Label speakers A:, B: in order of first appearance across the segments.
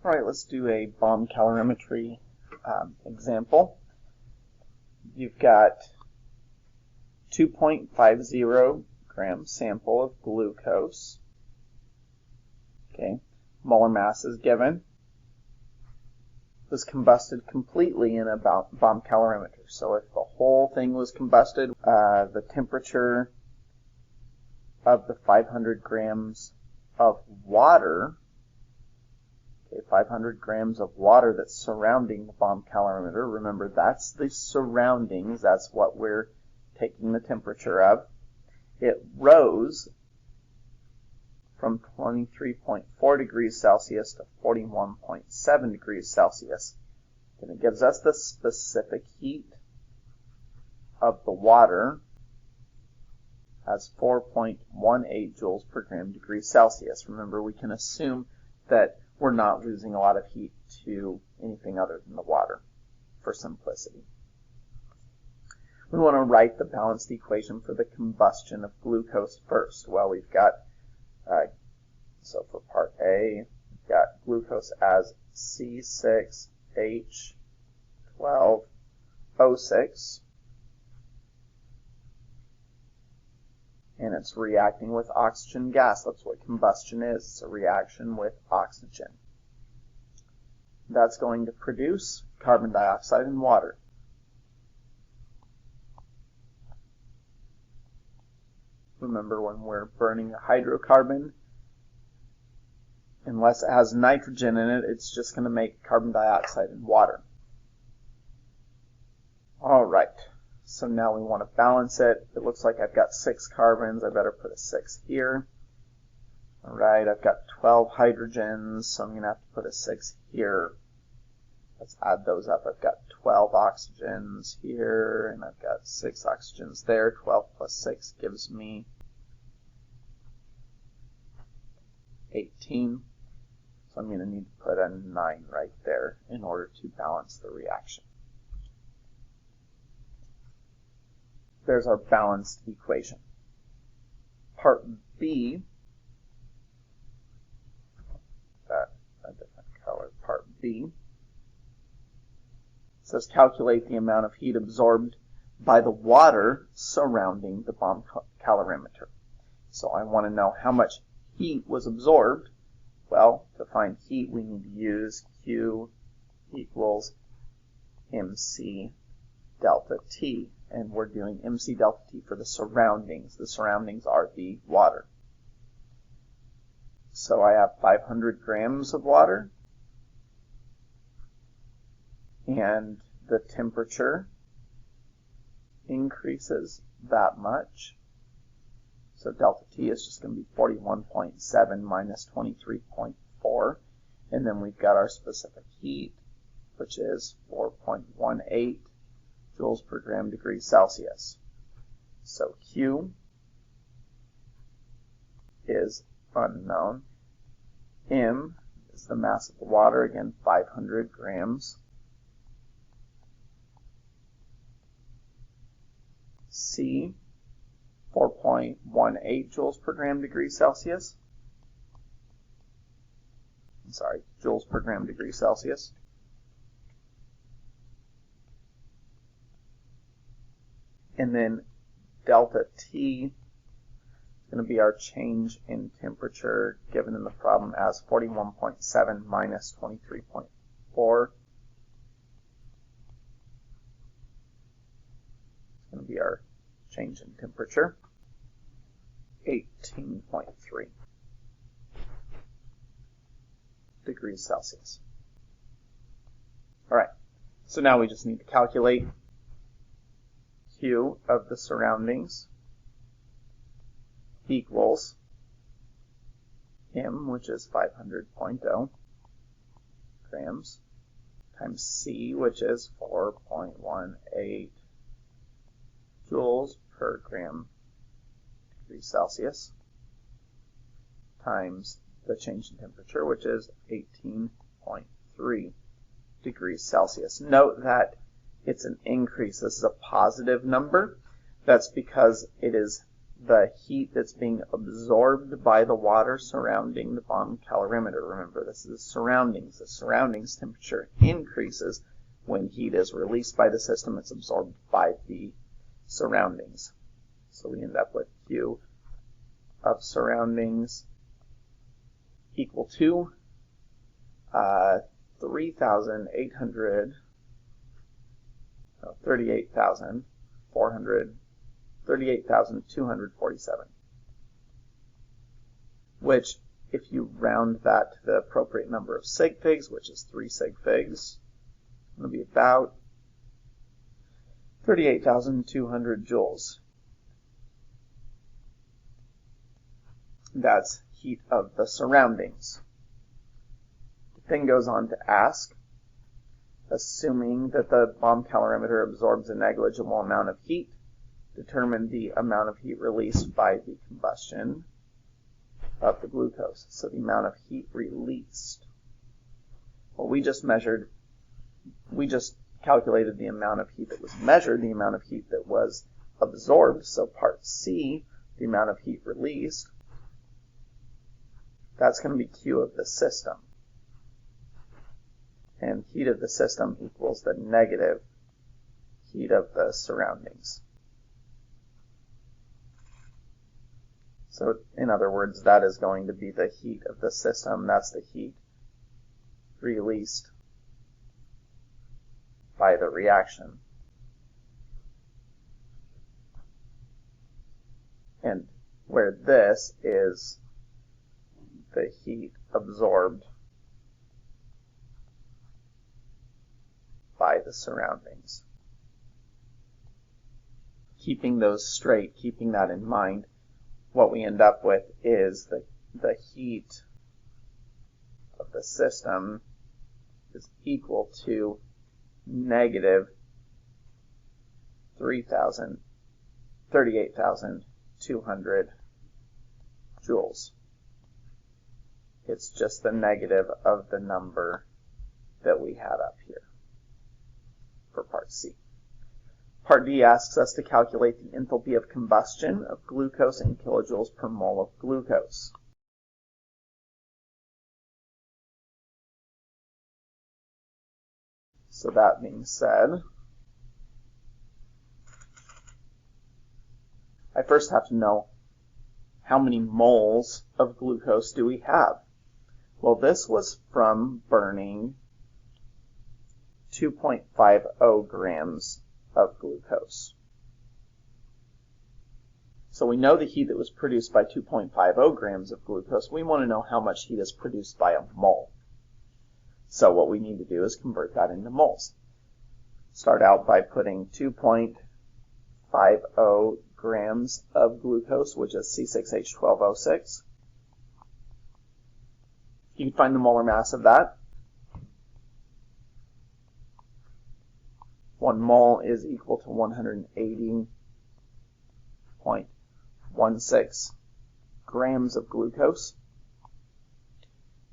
A: All right, let's do a bomb calorimetry example. You've got 2.50 gram sample of glucose. Okay, molar mass is given. Was combusted completely in a bomb calorimeter. So if the whole thing was combusted, the temperature of the 500 grams of water, 500 grams of water that's surrounding the bomb calorimeter. Remember, that's the surroundings. That's what we're taking the temperature of. It rose from 23.4 degrees Celsius to 41.7 degrees Celsius. And it gives us the specific heat of the water as 4.18 joules per gram degree Celsius. Remember, we can assume that we're not losing a lot of heat to anything other than the water for simplicity. We want to write the balanced equation for the combustion of glucose first. Well, we've got, so for part A, we've got glucose as C6H12O6. And it's reacting with oxygen gas. That's what combustion is. It's a reaction with oxygen. That's going to produce carbon dioxide and water. Remember, when we're burning a hydrocarbon, unless it has nitrogen in it, it's just going to make carbon dioxide and water. All right. So now we want to balance it. It looks like I've got 6 carbons. I better put a 6 here. All right, I've got 12 hydrogens, so I'm going to have to put a 6 here. Let's add those up. I've got 12 oxygens here, and I've got 6 oxygens there. 12 plus 6 gives me 18. So I'm going to need to put a 9 right there in order to balance the reaction. There's our balanced equation. Part B, a different color, part B, says calculate the amount of heat absorbed by the water surrounding the bomb calorimeter. So I want to know how much heat was absorbed. Well, to find heat, we need to use Q equals MC delta T. And we're doing MC delta T for the surroundings. The surroundings are the water. So I have 500 grams of water, and the temperature increases that much. So delta T is just going to be 41.7 minus 23.4. And then we've got our specific heat, which is 4.18 joules per gram degree Celsius. So Q is unknown. M is the mass of the water, again 500 grams. C, 4.18 joules per gram degree Celsius. Joules per gram degree Celsius. And then delta T is going to be our change in temperature given in the problem as 41.7 minus 23.4. It's going to be our change in temperature, 18.3 degrees Celsius. All right, so now we just need to calculate Q of the surroundings equals M, which is 500.0 grams, times C, which is 4.18 joules per gram degree Celsius, times the change in temperature, which is 18.3 degrees Celsius. Note that it's an increase. This is a positive number. That's because it is the heat that's being absorbed by the water surrounding the bomb calorimeter. Remember, this is surroundings. The surroundings temperature increases when heat is released by the system. It's absorbed by the surroundings. So we end up with Q of surroundings equal to 38,247, which, if you round that to the appropriate number of sig figs, which is 3 sig figs, it'll be about 38,200 joules. That's heat of the surroundings. The thing goes on to ask, assuming that the bomb calorimeter absorbs a negligible amount of heat, determine the amount of heat released by the combustion of the glucose. So the amount of heat released. Well, we just calculated the amount of heat that was measured, the amount of heat that was absorbed. So part C, the amount of heat released, that's going to be Q of the system. And heat of the system equals the negative heat of the surroundings. So in other words, that is going to be the heat of the system. That's the heat released by the reaction. And where this is the heat absorbed by the surroundings. Keeping those straight, keeping that in mind, what we end up with is the heat of the system is equal to negative 38,200 joules. It's just the negative of the number that we had up here for part C. Part D asks us to calculate the enthalpy of combustion of glucose in kilojoules per mole of glucose. So that being said, I first have to know how many moles of glucose do we have. Well, this was from burning 2.50 grams of glucose. So we know the heat that was produced by 2.50 grams of glucose. We want to know how much heat is produced by a mole. So what we need to do is convert that into moles. Start out by putting 2.50 grams of glucose, which is C6H12O6. You can find the molar mass of that. 1 mole is equal to 180.16 grams of glucose.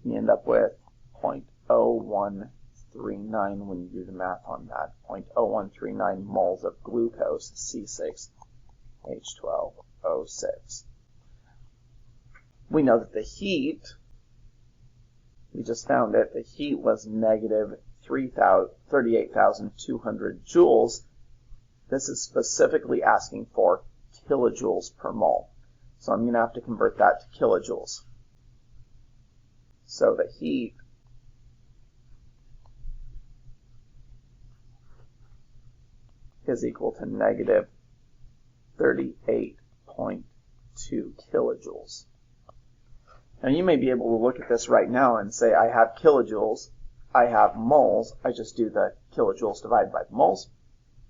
A: You end up with 0.0139 when you do the math on that. 0.0139 moles of glucose, C6H12O6. We know that the heat, we just found it, the heat was negative 38,200 joules. This is specifically asking for kilojoules per mole. So I'm going to have to convert that to kilojoules. So the heat is equal to negative 38.2 kilojoules. Now you may be able to look at this right now and say, I have kilojoules, I have moles, I just do the kilojoules divided by the moles,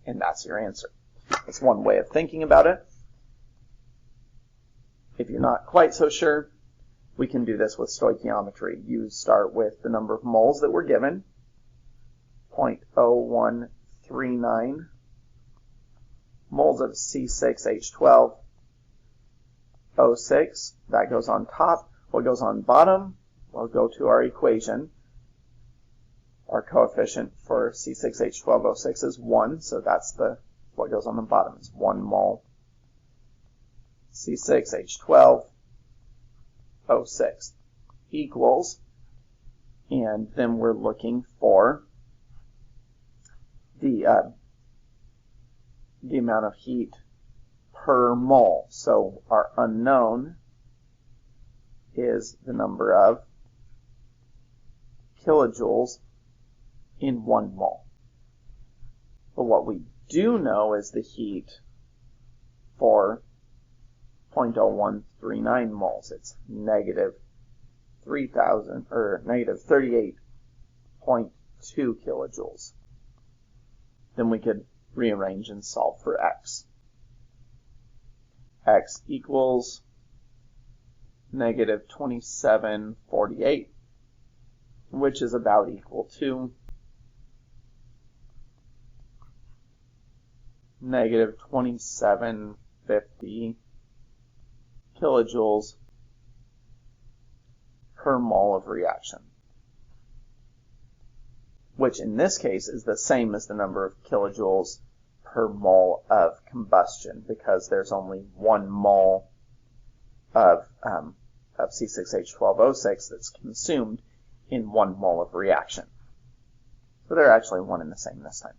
A: and that's your answer. That's one way of thinking about it. If you're not quite so sure, we can do this with stoichiometry. You start with the number of moles that were given, 0.0139 moles of C6H12O6. That goes on top. What goes on bottom? We'll go to our equation. Our coefficient for C6H12O6 is 1, so that's what goes on the bottom. It's 1 mole C6H12O6 equals, and then we're looking for the amount of heat per mole. So our unknown is the number of kilojoules in 1 mole. But what we do know is the heat for 0.0139 moles. It's negative 3,000 or negative 38.2 kilojoules. Then we could rearrange and solve for x. X equals negative 2748, which is about equal to negative 2750 kilojoules per mole of reaction, which in this case is the same as the number of kilojoules per mole of combustion, because there's only 1 mole of C6H12O6 that's consumed in 1 mole of reaction. So they're actually one and the same this time.